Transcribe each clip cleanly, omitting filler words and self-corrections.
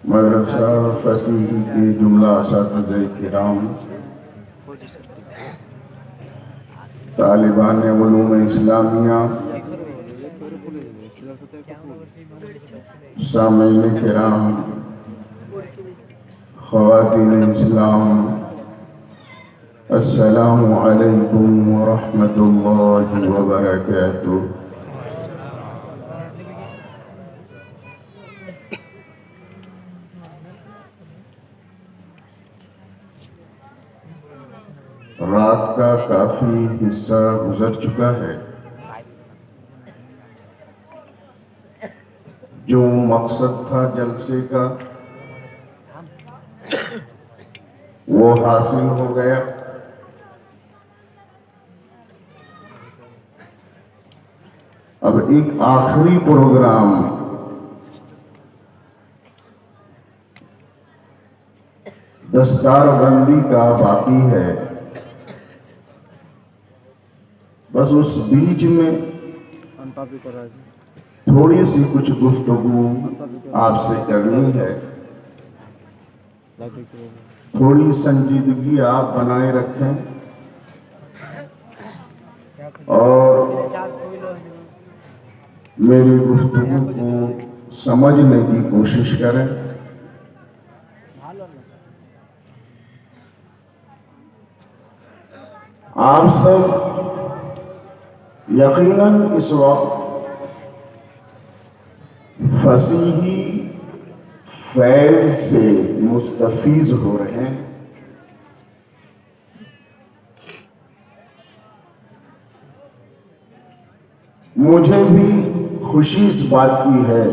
مدرسہ فصیحی کے جملہ اساتذہ کرام، طالبان علوم اسلامیہ، سامعین کرام، خواتین اسلام، السلام علیکم ورحمۃ اللہ وبرکاتہ۔ رات کا کافی حصہ گزر چکا ہے۔ جو مقصد تھا جلسے کا وہ حاصل ہو گیا۔ اب ایک آخری پروگرام دستار بندی کا باقی ہے۔ بس اس بیچ میں تھوڑی سی کچھ گفتگو آپ سے کرنی ہے۔ تھوڑی سنجیدگی آپ بنائے رکھیں اور میری گفتگو کو سمجھنے کی کوشش کریں۔ آپ سب یقیناً اس وقت فصیحی فیض سے مستفیض ہو رہے ہیں۔ مجھے بھی خوشی اس بات کی ہے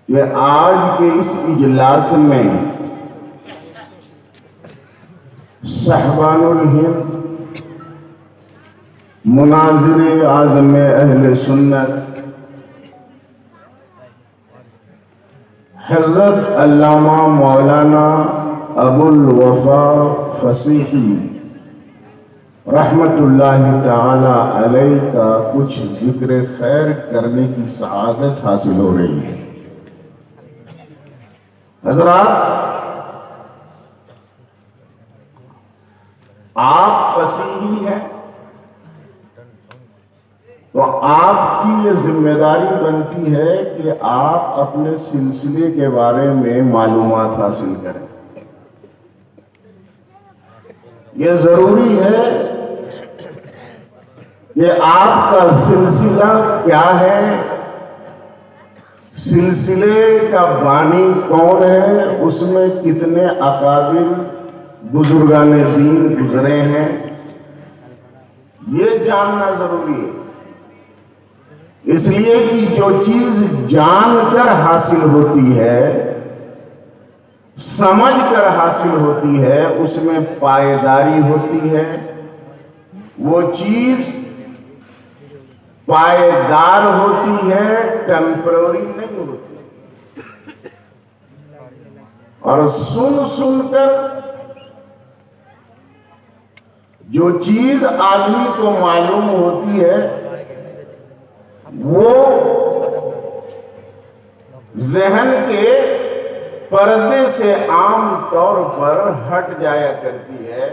کہ آج کے اس اجلاس میں صاحبان الہند، مناظر اعظم اہل سنت، حضرت علامہ مولانا ابو الوفا فصیحی رحمت اللہ تعالی علیہ کا کچھ ذکر خیر کرنے کی سعادت حاصل ہو رہی ہے۔ حضرات، آپ فصیحی ہیں تو آپ کی یہ ذمہ داری بنتی ہے کہ آپ اپنے سلسلے کے بارے میں معلومات حاصل کریں۔ یہ ضروری ہے کہ آپ کا سلسلہ کیا ہے، سلسلے کا بانی کون ہے، اس میں کتنے اکابر بزرگان دین گزرے ہیں، یہ جاننا ضروری ہے۔ اس لیے کہ جو چیز جان کر حاصل ہوتی ہے، سمجھ کر حاصل ہوتی ہے، اس میں پائیداری ہوتی ہے۔ وہ چیز پائیدار ہوتی ہے، ٹیمپرری نہیں ہوتی۔ اور سن کر جو چیز آدمی کو معلوم ہوتی ہے وہ ذہن کے پردے سے عام طور پر ہٹ جایا کرتی ہے،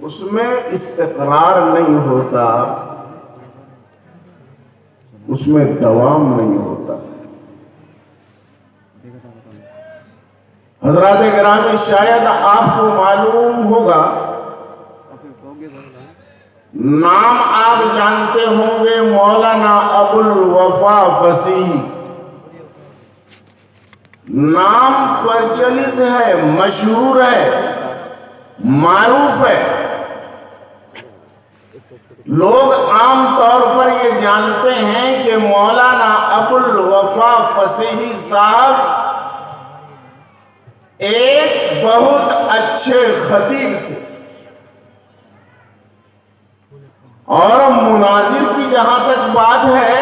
اس میں استقرار نہیں ہوتا، اس میں دوام نہیں ہوتا۔ حضرات گرامی، شاید آپ کو معلوم ہوگا، نام آپ جانتے ہوں گے، مولانا ابو الوفا فصیحی نام پرچلت ہے، مشہور ہے، معروف ہے۔ لوگ عام طور پر یہ جانتے ہیں کہ مولانا ابو الوفا فصیحی صاحب ایک بہت اچھے خطیب تھے، اور مناظر کی جہاں تک بات ہے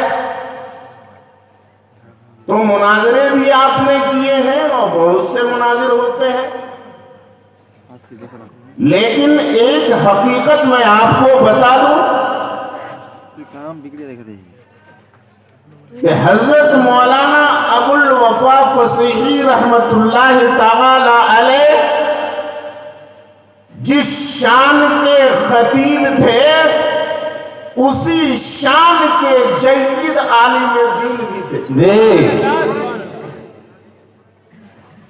تو مناظرے بھی آپ نے کیے ہیں اور بہت سے مناظر ہوتے ہیں، لیکن ایک حقیقت میں آپ کو بتا دوں کہ حضرت مولانا ابو الوفا فصیحی رحمت اللہ تعالی علیہ جس شان کے خطیب تھے اسی شان کے جید عالم دین بھی تھے۔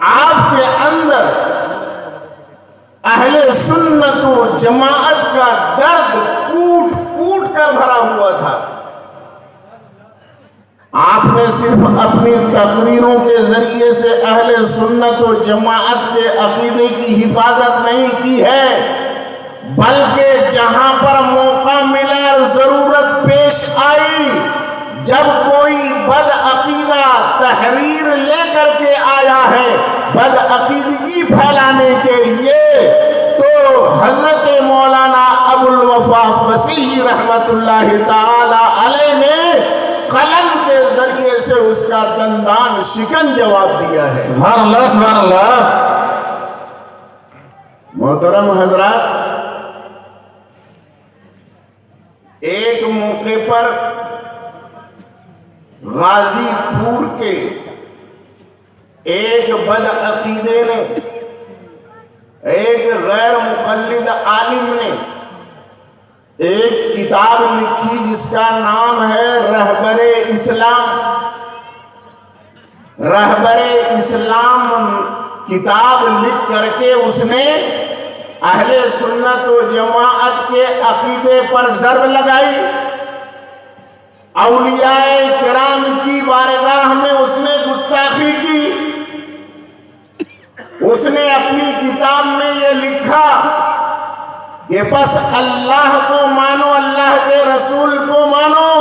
آپ کے اندر اہل سنت و جماعت کا درد کوٹ کوٹ کر بھرا ہوا تھا۔ آپ نے صرف اپنی تقریروں کے ذریعے سے اہل سنت و جماعت کے عقیدے کی حفاظت نہیں کی ہے، بلکہ جہاں پر موقع ملا اور ضرورت پیش آئی، جب کوئی بد عقیدہ تحریر لے کر کے آیا ہے بد عقیدگی پھیلانے کے لیے، تو حضرت مولانا ابو الوفا فصیحی رحمت اللہ تعالی علیہ نے قلم کے ذریعے سے اس کا دندان شکن جواب دیا ہے۔ سبحان اللہ سبحان اللہ۔ محترم حضرات، ایک موقع پر غازی پور کے ایک بد عقیدے نے، ایک غیر مقلد عالم نے ایک کتاب لکھی جس کا نام ہے رہبر اسلام۔ رہبر اسلام کتاب لکھ کر کے اس نے اہل سنت و جماعت کے عقیدے پر ضرب لگائی، اولیاء کرام کی بارگاہ میں اس نے گستاخی کی۔ اس نے اپنی کتاب میں یہ لکھا کہ بس اللہ کو مانو، اللہ کے رسول کو مانو،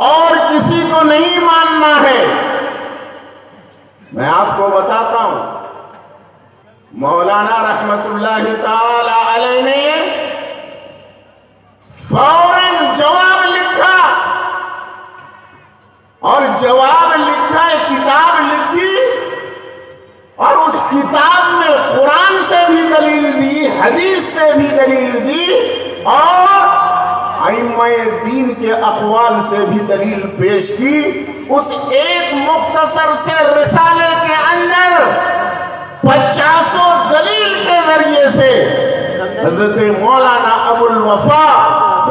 اور کسی کو نہیں ماننا ہے۔ میں آپ کو بتاتا ہوں، مولانا رحمت اللہ تعالی علیہ نے فوراً جواب لکھا، اور جواب لکھا، کتاب لکھی، اور اس کتاب میں قرآن سے بھی دلیل دی، حدیث سے بھی دلیل دی، اور ائمہ دین کے اقوال سے بھی دلیل پیش کی۔ اس ایک مختصر سے رسالے کے اندر 50 دلیل کے ذریعے سے حضرت مولانا ابو الوفا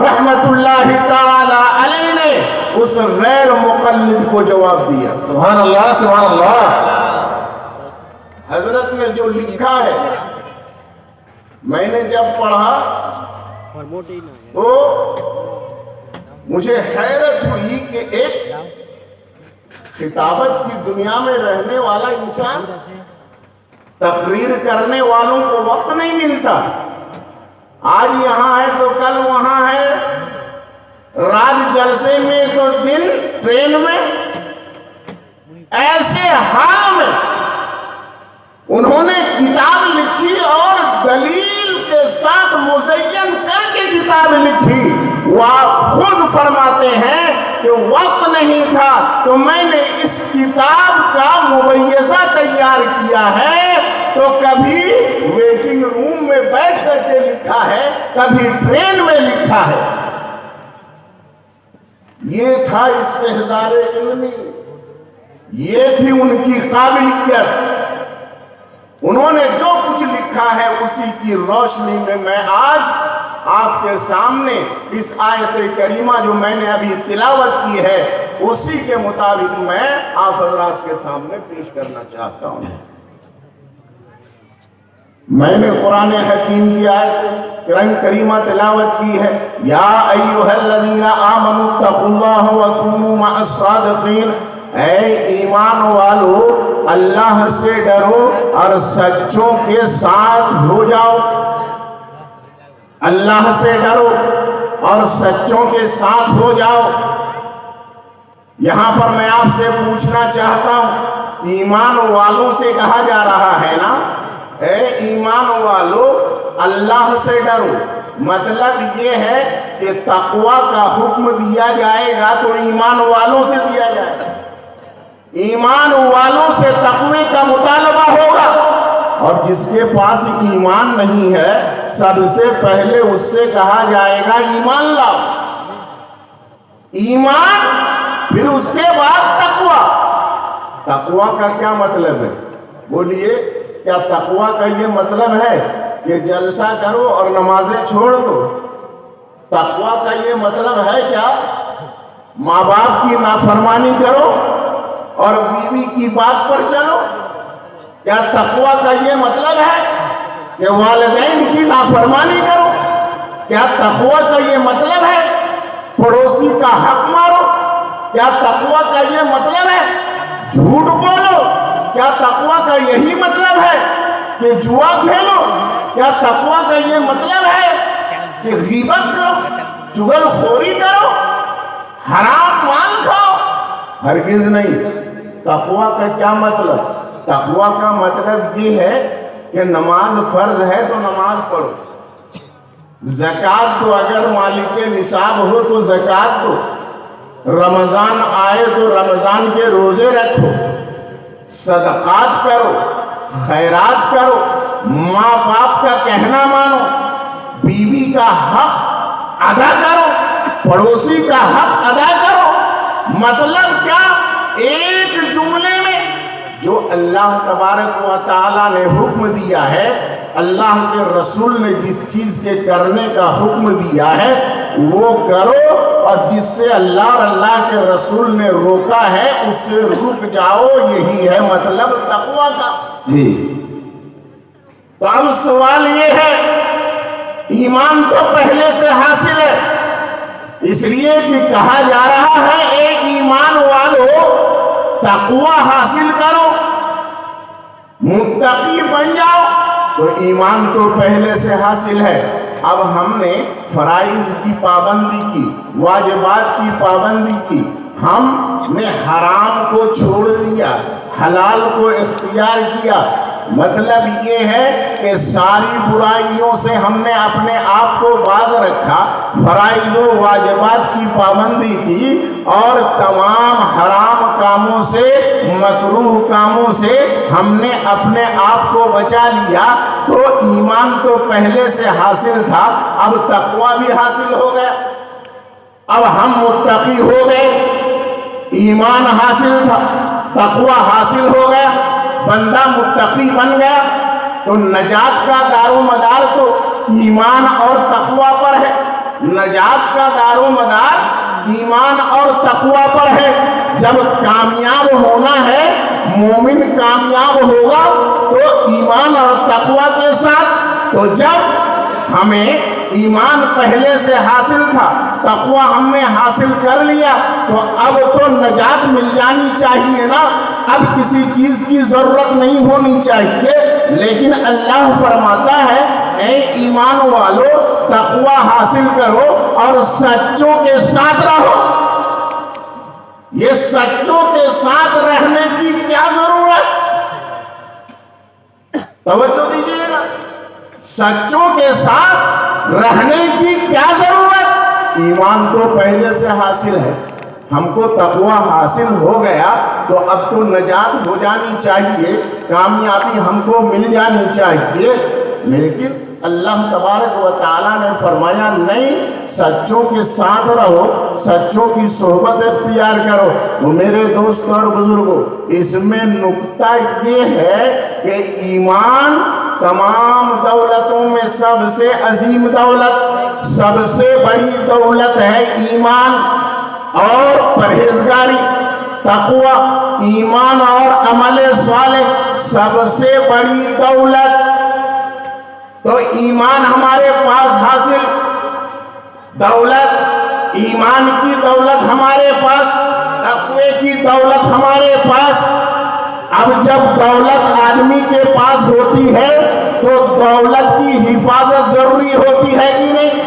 رحمت اللہ تعالی علیہ نے اس غیر مقلد کو جواب دیا۔ سبحان اللہ سبحان اللہ۔ حضرت نے جو لکھا ہے، میں نے جب پڑھا تو مجھے حیرت ہوئی کہ ایک خطابت کی دنیا میں رہنے والا انسان، تقریر کرنے والوں کو وقت نہیں ملتا، آج یہاں ہے تو کل وہاں ہے، رات جلسے میں تو دن ٹرین میں، ایسے حال میں انہوں نے کتاب لکھی اور دلیل کے ساتھ مزین کر کے کتاب لکھی۔ وہ آپ خود فرماتے ہیں کہ وقت نہیں تھا تو میں نے اس کتاب کا مبیضہ تیار کیا ہے، تو کبھی ویٹنگ روم میں بیٹھ کر کے لکھا ہے، کبھی ٹرین میں لکھا ہے۔ یہ تھا استحضار علمی، یہ تھی ان کی قابلیت۔ انہوں نے جو کچھ لکھا ہے اسی کی روشنی میں میں آج آپ کے سامنے اس آیت کریمہ جو میں نے ابھی تلاوت کی ہے اسی کے مطابق میں آپ حضرات کے سامنے پیش کرنا چاہتا ہوں۔ میں نے قرآن حکیم کی آیت کریمہ تلاوت کی ہے، یا ایھا الذین آمنوا اتقوا اللہ وکونوا مع الصادقین، اے ایمان والو اللہ سے ڈرو اور سچوں کے ساتھ ہو جاؤ۔ اللہ سے ڈرو اور سچوں کے ساتھ ہو جاؤ۔ یہاں پر میں آپ سے پوچھنا چاہتا ہوں، ایمان والوں سے کہا جا رہا ہے نا، اے ایمان والو اللہ سے ڈرو، مطلب یہ ہے کہ تقوی کا حکم دیا جائے گا تو ایمان والوں سے دیا جائے گا، ایمان والوں سے تقوی کا مطالبہ ہوگا، اور جس کے پاس ایمان نہیں ہے سب سے پہلے اس سے کہا جائے گا ایمان لاؤ۔ ایمان پھر اس کے بعد تقوی۔ تقوی کا کیا مطلب ہے؟ بولیے، کیا تقوی کا یہ مطلب ہے کہ جلسہ کرو اور نمازیں چھوڑ دو؟ تقوی کا یہ مطلب ہے کیا ماں باپ کی نافرمانی کرو اور بیوی کی بات پر چلو؟ کیا تقوی کا یہ مطلب ہے کہ والدین کی نافرمانی کرو؟ کیا تقوی کا یہ مطلب ہے پڑوسی کا حق مارو؟ کیا تقوی کا یہ مطلب ہے جھوٹ بولو؟ کیا تقوی کا یہی مطلب ہے کہ جوا کھیلو؟ کیا تقوی کا یہ مطلب ہے کہ غیبت کرو، چغل خوری کرو، حرام مال کھاؤ؟ ہرگز نہیں۔ تقوی کا کیا مطلب؟ تقوی کا مطلب یہ ہے کہ نماز فرض ہے تو نماز پڑھو، زکوٰۃ تو اگر مالک نصاب ہو تو زکوٰۃ دو، رمضان آئے تو رمضان کے روزے رکھو، صدقات کرو، خیرات کرو، ماں باپ کا کہنا مانو، بیوی کا حق ادا کرو، پڑوسی کا حق ادا کرو۔ مطلب کیا؟ ایک جملے میں جو اللہ تبارک و تعالیٰ نے حکم دیا ہے، اللہ کے رسول نے جس چیز کے کرنے کا حکم دیا ہے وہ کرو، اور جس سے اللہ اور اللہ کے رسول نے روکا ہے اس سے رک جاؤ۔ یہی ہے مطلب تقوی کا۔ جی، تو اب سوال یہ ہے، ایمان تو پہلے سے حاصل ہے، اس لیے کہ کہا جا رہا ہے اے ایمان والو تقوی حاصل کرو، متقی بن جاؤ۔ تو ایمان تو پہلے سے حاصل ہے، اب ہم نے فرائض کی پابندی کی، واجبات کی پابندی کی، ہم نے حرام کو چھوڑ دیا، حلال کو اختیار کیا۔ مطلب یہ ہے کہ ساری برائیوں سے ہم نے اپنے آپ کو باز رکھا، فرائض و واجبات کی پابندی کی، اور تمام حرام کاموں سے، مکروہ کاموں سے ہم نے اپنے آپ کو بچا لیا۔ تو ایمان تو پہلے سے حاصل تھا، اب تقوی بھی حاصل ہو گیا، اب ہم متقی ہو گئے۔ ایمان حاصل تھا، تقوی حاصل ہو گیا، بندہ متقی بن گیا، تو نجات کا دار و مدار تو ایمان اور تقوی پر ہے۔ نجات کا دار و مدار ایمان اور تقوی پر ہے۔ جب کامیاب ہونا ہے، مومن کامیاب ہوگا تو ایمان اور تقوی کے ساتھ۔ تو جب ہمیں ایمان پہلے سے حاصل تھا، تقوی ہم نے حاصل کر لیا، تو اب تو نجات مل جانی چاہیے نا، اب کسی چیز کی ضرورت نہیں ہونی چاہیے۔ لیکن اللہ فرماتا ہے اے ایمان والو تقوی حاصل کرو اور سچوں کے ساتھ رہو۔ یہ سچوں کے ساتھ رہنے کی کیا ضرورت؟ توجہ دیجیے گا، سچوں کے ساتھ رہنے کی کیا ضرورت؟ ایمان تو پہلے سے حاصل ہے، ہم کو تقوی حاصل ہو گیا، تو اب تو نجات ہو جانی چاہیے، کامیابی ہم کو مل جانی چاہیے۔ لیکن اللہ تبارک و تعالیٰ نے فرمایا نہیں، سچوں کے ساتھ رہو، سچوں کی صحبت اختیار کرو۔ تو میرے دوست اور بزرگوں، اس میں نکتہ یہ ہے کہ ایمان تمام دولتوں میں سب سے عظیم دولت، سب سے بڑی دولت ہے ایمان اور پرہیزگاری۔ تقوی، ایمان اور عمل صالح سب سے بڑی دولت۔ تو ایمان ہمارے پاس حاصل، دولت، ایمان کی دولت ہمارے پاس، تقوی کی دولت ہمارے پاس۔ اب جب دولت آدمی کے پاس ہوتی ہے تو دولت کی حفاظت ضروری ہوتی ہے کہ نہیں؟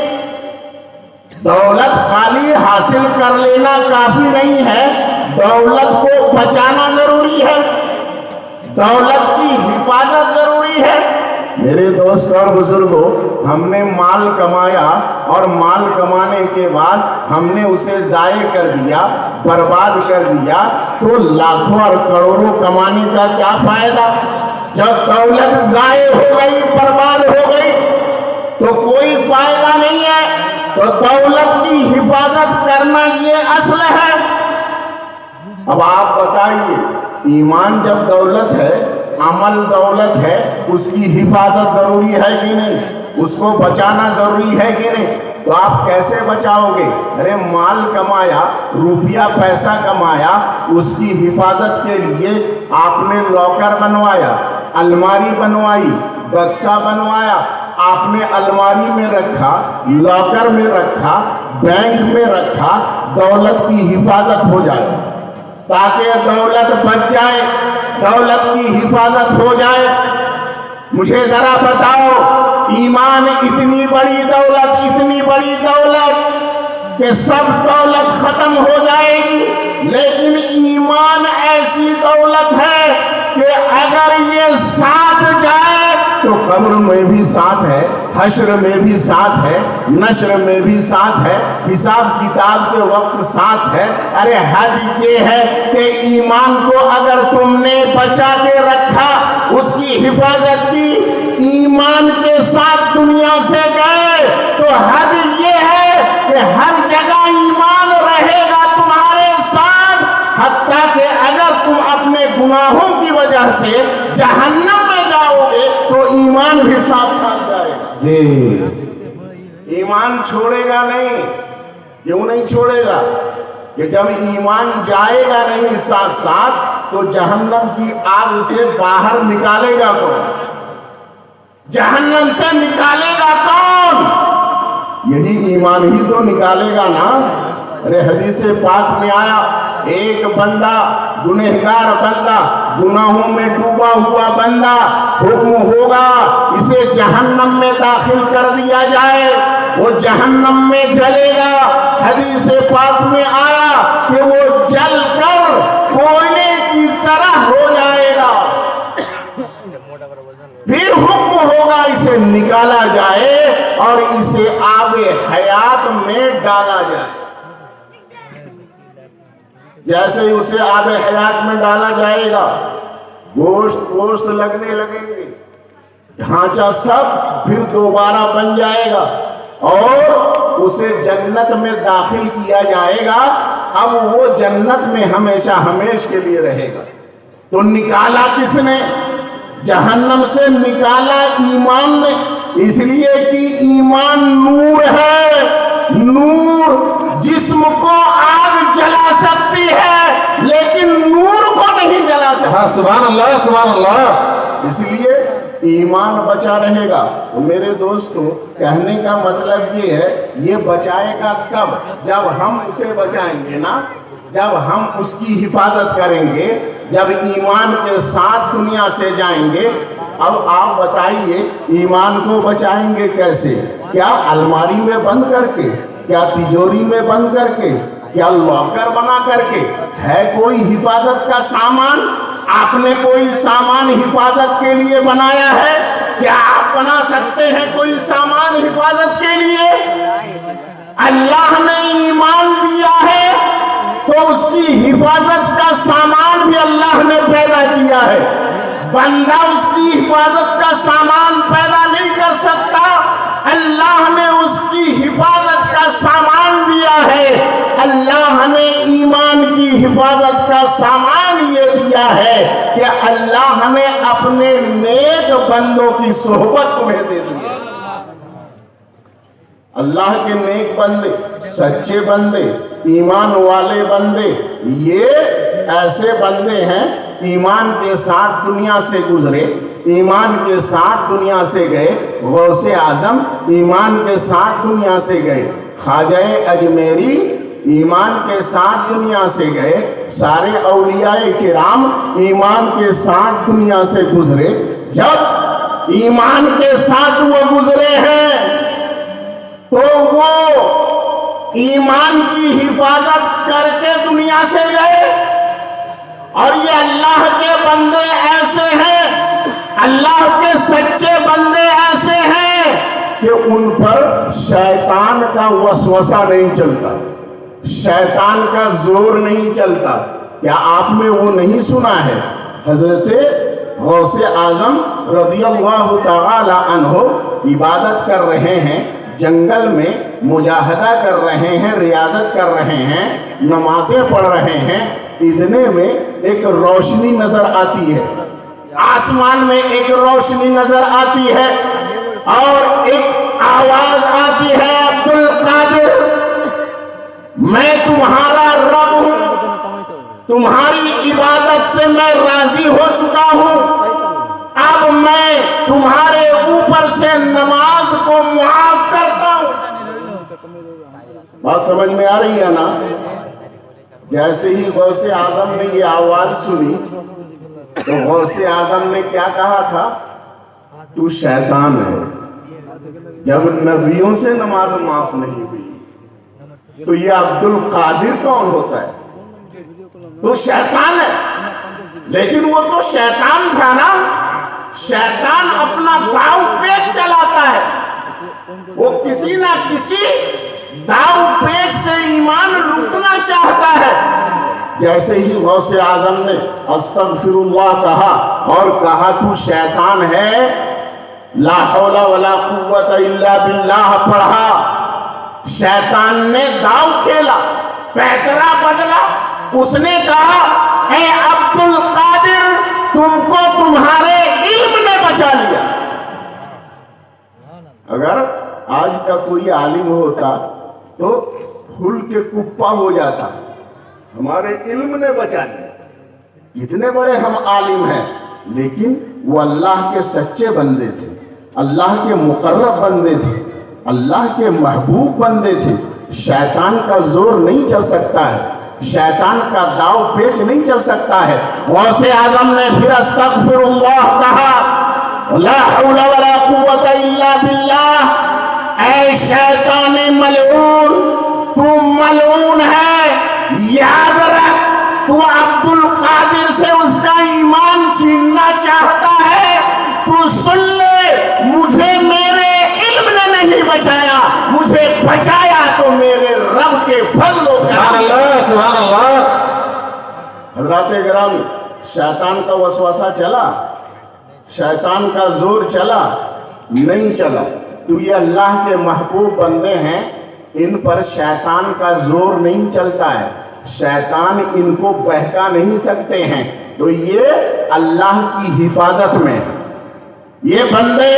دولت خالی حاصل کر لینا کافی نہیں ہے، دولت کو بچانا ضروری ہے، دولت کی حفاظت ضروری ہے۔ میرے دوست اور بزرگوں، ہم نے مال کمایا اور مال کمانے کے بعد ہم نے اسے ضائع کر دیا، برباد کر دیا، تو لاکھوں اور کروڑوں کمانے کا کیا فائدہ؟ جب دولت ضائع ہو گئی، برباد ہو گئی، تو کوئی فائدہ نہیں ہے۔ تو دولت کی حفاظت کرنا یہ اصل ہے۔ اب آپ بتائیے، ایمان جب دولت ہے، عمل دولت ہے، اس کی حفاظت ضروری ہے کہ نہیں؟ اس کو بچانا ضروری ہے کہ نہیں؟ تو آپ کیسے بچاؤ گے؟ ارے مال کمایا، روپیہ پیسہ کمایا، اس کی حفاظت کے لیے آپ نے لاکر بنوایا، الماری بنوائی، بکسا بنوایا، آپ نے الماری میں رکھا، لاکر میں رکھا، بینک میں رکھا، دولت کی حفاظت ہو جائے، تاکہ دولت بچ جائے، دولت کی حفاظت ہو جائے۔ مجھے ذرا بتاؤ، ایمان اتنی بڑی دولت، اتنی بڑی دولت کہ سب دولت ختم ہو جائے گی، لیکن ایمان ایسی دولت ہے کہ اگر یہ ساتھ جائے تو قبر میں بھی ساتھ ہے، حشر میں بھی ساتھ ہے، نشر میں بھی ساتھ ہے، حساب کتاب کے وقت ساتھ ہے۔ ارے حد یہ ہے کہ ایمان کو اگر تم نے بچا کے رکھا، اس کی حفاظت کی، ایمان کے ساتھ دنیا سے گئے، تو حد یہ ہے کہ ہر جگہ ایمان رہے گا تمہارے ساتھ، حتیٰ کہ اگر تم اپنے گناہوں کی وجہ سے جہنم میں جاؤ گے تو ایمان بھی ساتھ ساتھ جائے گا۔ جی ایمان چھوڑے گا نہیں۔ کیوں نہیں چھوڑے گا؟ کہ جب ایمان جائے گا نہیں ساتھ ساتھ تو جہنم کی آگ سے باہر نکالے گا کون؟ جہنم سے نکالے گا کون؟ یہی ایمان ہی تو نکالے گا نا۔ ارے حدیث پاک میں آیا، ایک بندہ، گنہگار بندہ، گناہوں میں ڈوبا ہوا بندہ، حکم ہوگا اسے جہنم میں داخل کر دیا جائے، وہ جہنم میں جلے گا۔ حدیث پاک میں آیا کہ وہ جل کر کوئلے کی طرح ہو جائے گا، پھر حکم ہوگا اسے نکالا جائے اور اسے آب حیات میں ڈالا جائے۔ جیسے ہی اسے آب حیات میں ڈالا جائے گا، گوشت لگنے لگیں گے، ڈھانچہ سب پھر دوبارہ بن جائے گا اور اسے جنت میں داخل کیا جائے گا۔ اب وہ جنت میں ہمیشہ ہمیش کے لیے رہے گا۔ تو نکالا کس نے؟ جہنم سے نکالا ایمان نے، اس لیے کہ ایمان نور ہے۔ نور جسم کو آگ جلا سکتی ہے لیکن نور کو نہیں جلا سکتی۔ سبحان اللہ، سبحان اللہ۔ اس لیے ایمان بچا رہے گا۔ تو میرے دوستو، کہنے کا مطلب یہ ہے، یہ بچائے گا کب؟ جب ہم اسے بچائیں گے نا، جب ہم اس کی حفاظت کریں گے، جب ایمان کے ساتھ دنیا سے جائیں گے۔ اب آپ بتائیے ایمان کو بچائیں گے کیسے؟ کیا الماری میں بند کر کے؟ کیا تجوری میں بند کر کے؟ کیا لاکر بنا کر کے؟ ہے کوئی حفاظت کا سامان؟ آپ نے کوئی سامان حفاظت کے لیے بنایا ہے؟ کیا آپ بنا سکتے ہیں کوئی سامان حفاظت کے لیے؟ اللہ نے ایمان دیا ہے تو اس کی حفاظت کا سامان بھی اللہ نے پیدا کیا ہے۔ بندہ اس کی حفاظت کا سامان پیدا نہیں کر سکتا، اللہ نے اس کی حفاظت کا سامان دیا ہے۔ اللہ نے ایمان کی حفاظت کا سامان یہ دیا ہے کہ اللہ نے اپنے نیک بندوں کی صحبت تمہیں دے دی ہے۔ اللہ کے نیک بندے، سچے بندے، ایمان والے بندے، یہ ایسے بندے ہیں ایمان کے ساتھ دنیا سے گزرے، ایمان کے ساتھ دنیا سے گئے۔ غوث اعظم ایمان کے ساتھ دنیا سے گئے، خواجہ اجمیری ایمان کے ساتھ دنیا سے گئے، سارے اولیاء کرام ایمان کے ساتھ دنیا سے گزرے۔ جب ایمان کے ساتھ وہ گزرے ہیں تو وہ ایمان کی حفاظت کر کے دنیا سے گئے۔ اور یہ اللہ کے بندے ایسے ہیں، اللہ کے سچے بندے ایسے ہیں کہ ان پر شیطان کا وسوسہ نہیں چلتا، شیطان کا زور نہیں چلتا۔ کیا آپ نے وہ نہیں سنا ہے؟ حضرت غوث اعظم رضی اللہ تعالی عنہ عبادت کر رہے ہیں، جنگل میں مجاہدہ کر رہے ہیں، ریاضت کر رہے ہیں، نمازیں پڑھ رہے ہیں، اتنے میں ایک روشنی نظر آتی ہے، آسمان میں ایک روشنی نظر آتی ہے اور ایک آواز آتی ہے، عبد القادر میں تمہارا رب ہوں، تمہاری عبادت سے میں راضی ہو چکا ہوں، اب میں تمہارے اوپر سے نماز کو معاف کرتا ہوں۔ بات سمجھ میں آ رہی ہے نا؟ جیسے ہی غوث اعظم نے یہ آواز سنی تو غوث اعظم نے کیا کہا تھا؟ تو شیطان ہے، جب نبیوں سے نماز معاف نہیں ہوئی تو یہ عبد القادر کون ہوتا ہے؟ تو شیطان ہے، لیکن وہ تو شیطان تھا نا، شیطان اپنا داؤ پیچ چلاتا ہے، وہ کسی نہ کسی داؤ پیچ سے ایمان لوٹنا چاہتا ہے۔ جیسے ہی غوث اعظم نے استغفر اللہ کہا اور کہا تو شیطان ہے، لا حول ولا قوت الا باللہ پڑھا، شیطان نے داؤ کھیلا، پیترا بدلا، اس نے کہا اے عبد القادر تم کو تمہارے علم نے بچا لیا۔ اگر آج کا کوئی عالم ہوتا تو پھول کے کپا ہو جاتا، ہمارے علم نے بچا لیا۔ اتنے بڑے ہم عالم ہیں، لیکن وہ اللہ کے سچے بندے تھے، اللہ کے مقرب بندے تھے، اللہ کے محبوب بندے تھے۔ شیطان کا زور نہیں چل سکتا ہے، شیطان کا داؤ پیچ نہیں چل سکتا ہے۔ غوث اعظم نے پھر استغفر اللہ کہا، لا حول ولا قوت الا باللہ، اے شیطان ملعون تو ملعون ہے، یاد رکھ تو عبد القادر سے اس کا ایمان چھیننا چاہتا ہے، تو سن لے مجھے میرے علم نے نہیں بچایا، مجھے بچایا تو میرے رب کے فضل و کرم۔ سبحان اللہ۔ حضرات گرامی، شیطان کا وسوسہ چلا، شیطان کا زور چلا نہیں چلا، تو یہ اللہ کے محبوب بندے ہیں، ان پر شیطان کا زور نہیں چلتا ہے، شیطان ان کو بہکا نہیں سکتے ہیں، تو یہ اللہ کی حفاظت میں، یہ بندے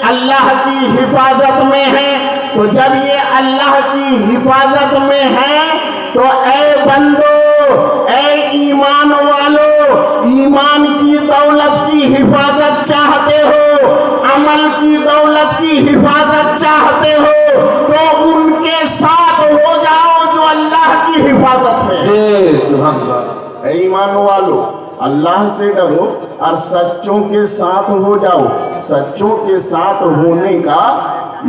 اللہ کی حفاظت میں ہیں۔ تو جب یہ اللہ کی حفاظت میں ہیں تو اے بندو، اے ایمان والو، ایمان کی دولت کی حفاظت چاہتے ہو، عمل کی دولت کی حفاظت چاہتے ہو تو ان کے ساتھ ہو جاؤ جو اللہ کی حفاظت میں ہیں۔ سبحان اللہ۔ اے ایمان والو، اللہ سے ڈرو اور سچوں کے ساتھ ہو جاؤ۔ سچوں کے ساتھ ہونے کا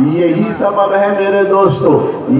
یہی سبب ہے میرے دوستو،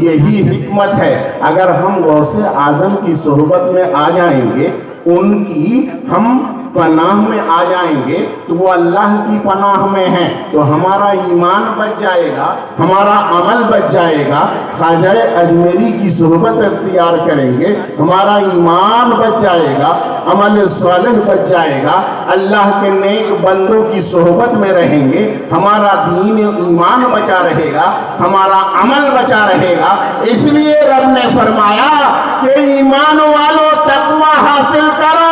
یہی حکمت ہے۔ اگر ہم غوث اعظم کی صحبت میں آ جائیں گے، ان کی ہم پناہ میں آ جائیں گے تو وہ اللہ کی پناہ میں ہیں، تو ہمارا ایمان بچ جائے گا، ہمارا عمل بچ جائے گا۔ خواجہ اجمیری کی صحبت اختیار کریں گے، ہمارا ایمان بچ جائے گا، عمل صالح بچ جائے گا، اللہ کے نیک بندوں کی صحبت میں رہیں گے، ہمارا دین ایمان بچا رہے گا، ہمارا عمل بچا رہے گا۔ اس لیے رب نے فرمایا کہ ایمان والو تقوی حاصل کرو۔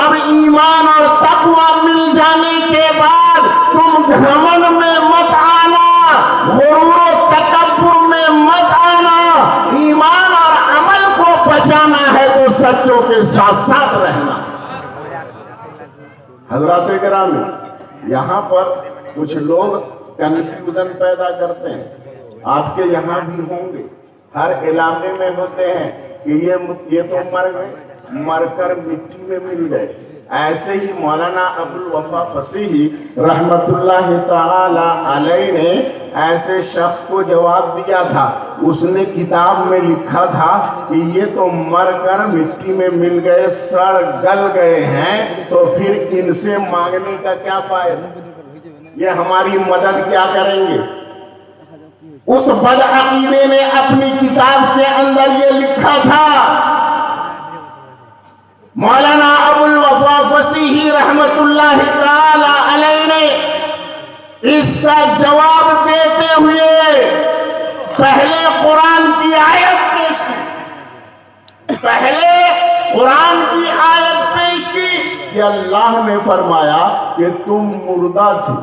اب ایمان اور تقوی مل جانے کے بعد تم گھمنڈ میں مت آنا، غرور و تکبر میں مت آنا۔ ایمان اور عمل کو بچانا ہے تو سچوں کے ساتھ ساتھ رہنا۔ حضرات گرامی، یہاں پر کچھ لوگ کنفیوژن پیدا کرتے ہیں، آپ کے یہاں بھی ہوں گے، ہر علاقے میں ہوتے ہیں کہ یہ تو مر گئے، مر کر مٹی میں مل گئے۔ ایسے ہی مولانا ابوالوفا فصیحی رحمت اللہ تعالی علیہ نے ایسے شخص کو جواب دیا تھا۔ اس نے کتاب میں لکھا تھا کہ یہ تو مر کر مٹی میں مل گئے، سڑ گل گئے ہیں، تو پھر ان سے مانگنے کا کیا فائدہ، یہ ہماری مدد کیا کریں گے۔ اس بد عقیدے نے اپنی کتاب کے اندر یہ لکھا تھا۔ مولانا ابوالوفا فصیحی رحمت اللہ تعالی علیہ نے اس کا جواب دیتے ہوئے پہلے قرآن کی آیت پیش کی، پہلے قرآن کی آیت پیش کی کہ اللہ نے فرمایا کہ تم مردہ تھے،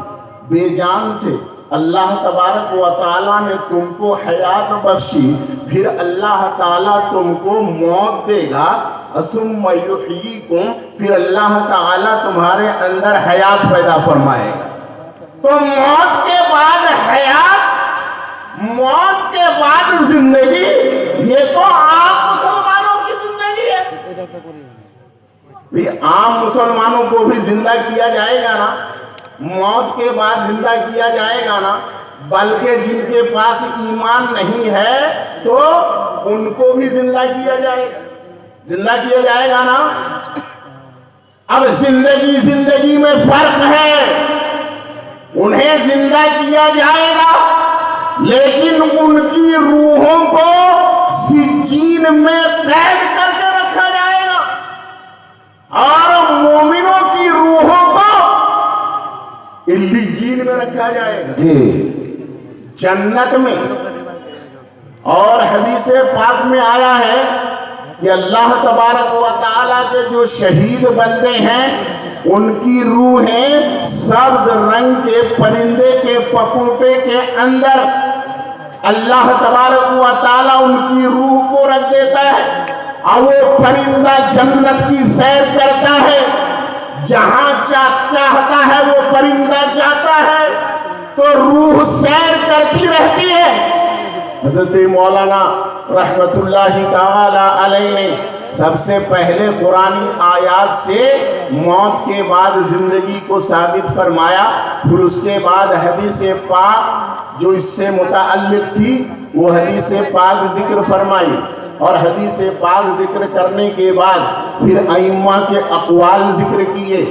بے جان تھے، اللہ تبارک و تعالیٰ نے تم کو حیات بخشی، پھر اللہ تعالیٰ تم کو موت دے گا، ثم یحییکم، پھر اللہ تعالیٰ تمہارے اندر حیات پیدا فرمائے گا۔ تو موت کے بعد حیات، موت کے بعد زندگی، یہ تو عام مسلمانوں کی زندگی ہے۔ عام مسلمانوں کو بھی زندہ کیا جائے گا نا، موت کے بعد زندہ کیا جائے گا نا، بلکہ جن کے پاس ایمان نہیں ہے تو ان کو بھی زندہ کیا جائے گا، زندہ کیا جائے گا نا۔ اب زندگی میں فرق ہے، انہیں زندہ کیا جائے گا لیکن ان کی روحوں کو سجین میں قید کر کے رکھا جائے گا، اور مومنوں کی روحوں کو علیین میں رکھا جائے گا، جنت میں۔ اور حدیث پاک میں آیا ہے کہ اللہ تبارک و تعالیٰ کے جو شہید بندے ہیں ان کی روحیں سبز رنگ کے پرندے کے پپوٹے کے اندر اللہ تبارک و تعالیٰ ان کی روح کو رکھ دیتا ہے، اور وہ پرندہ جنت کی سیر کرتا ہے، جہاں چاہتا ہے وہ پرندہ جاتا ہے، تو روح سیر کرتی رہتی ہے۔ حضرت مولانا رحمت اللہ تعالی علیہ نے سب سے پہلے قرآنی آیات سے موت کے بعد زندگی کو ثابت فرمایا، پھر اس کے بعد حدیث پاک جو اس سے متعلق تھی وہ حدیث پاک ذکر فرمائی، اور حدیث پاک ذکر کرنے کے بعد پھر ائمہ کے اقوال ذکر کیے۔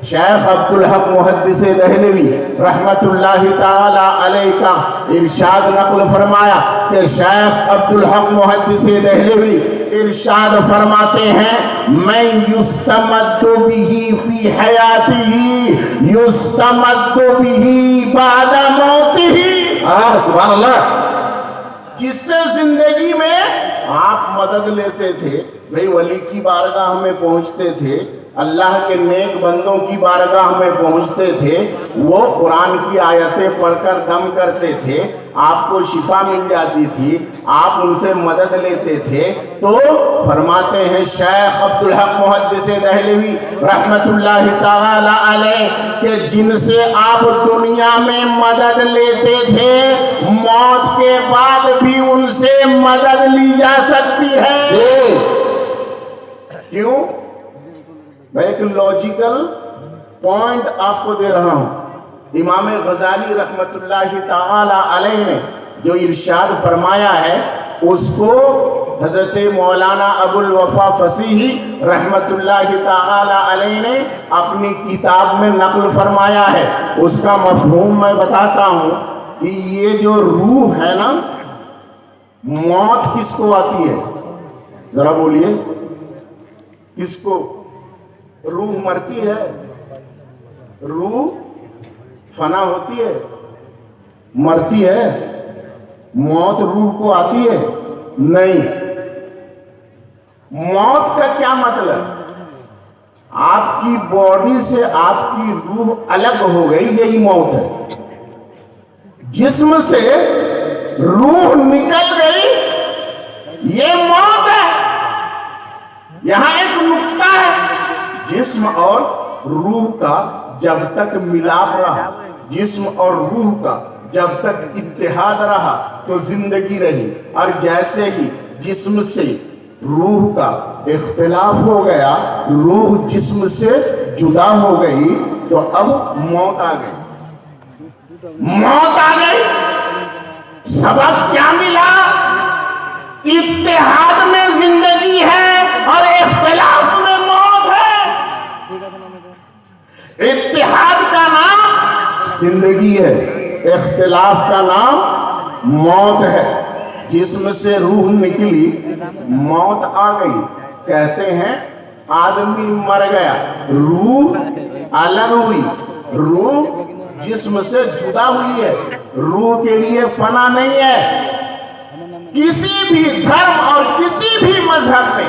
شیخ عبدالحق محدث دہلوی رحمت اللہ تعالی علیہ کا ارشاد نقل فرمایا کہ شیخ عبدالحق محدث دہلوی ارشاد فرماتے ہیں، میں یستمد بہ فی حیاتہ یستمد بہ بعد موتہ۔ سبحان اللہ۔ جس سے زندگی میں آپ مدد لیتے تھے، بھئی ولی کی بارگاہ میں پہنچتے تھے، اللہ کے نیک بندوں کی بارگاہ میں پہنچتے تھے، وہ قرآن کی آیتیں پڑھ کر دم کرتے تھے، آپ کو شفا مل جاتی تھی، آپ ان سے مدد لیتے تھے۔ تو فرماتے ہیں شیخ عبدالحق محدث دہلوی رحمت اللہ تعالی علیہ کہ جن سے آپ دنیا میں مدد لیتے تھے، موت کے بعد بھی ان سے مدد لی جا سکتی ہے۔ کیوں؟ میں ایک لاجیکل پوائنٹ آپ کو دے رہا ہوں۔ امام غزالی رحمت اللہ تعالی علیہ نے جو ارشاد فرمایا ہے اس کو حضرت مولانا ابو الوفا فصیحی رحمت اللہ تعالی علیہ نے اپنی کتاب میں نقل فرمایا ہے۔ اس کا مفہوم میں بتاتا ہوں کہ یہ جو روح ہے نا، موت کس کو آتی ہے؟ ذرا بولیے، کس کو؟ روح مرتی ہے، روح فنا ہوتی ہے، مرتی ہے، موت روح کو آتی ہے؟ نہیں۔ موت کا کیا مطلب؟ آپ کی باڈی سے آپ کی روح الگ ہو گئی، یہی موت ہے۔ جسم سے روح نکل گئی، یہ موت ہے۔ یہاں ایک نقطہ ہے، جسم اور روح کا جب تک ملاپ رہا، جسم اور روح کا جب تک اتحاد رہا تو زندگی رہی، اور جیسے ہی جسم سے روح کا اختلاف ہو گیا، روح جسم سے جدا ہو گئی، تو اب موت آ گئی۔ موت آ گئی۔ سبق کیا ملا؟ اتحاد میں زندگی ہے اور اختلاف میں موت ہے۔ اتحاد کا نام زندگی ہے، اختلاف کا نام موت ہے۔ جسم سے روح نکلی، موت آ گئی۔ کہتے ہیں آدمی مر گیا، روح الگ ہوئی، روح جسم سے جدا ہوئی ہے۔ روح کے لیے فنا نہیں ہے۔ کسی بھی دھرم اور کسی بھی مذہب میں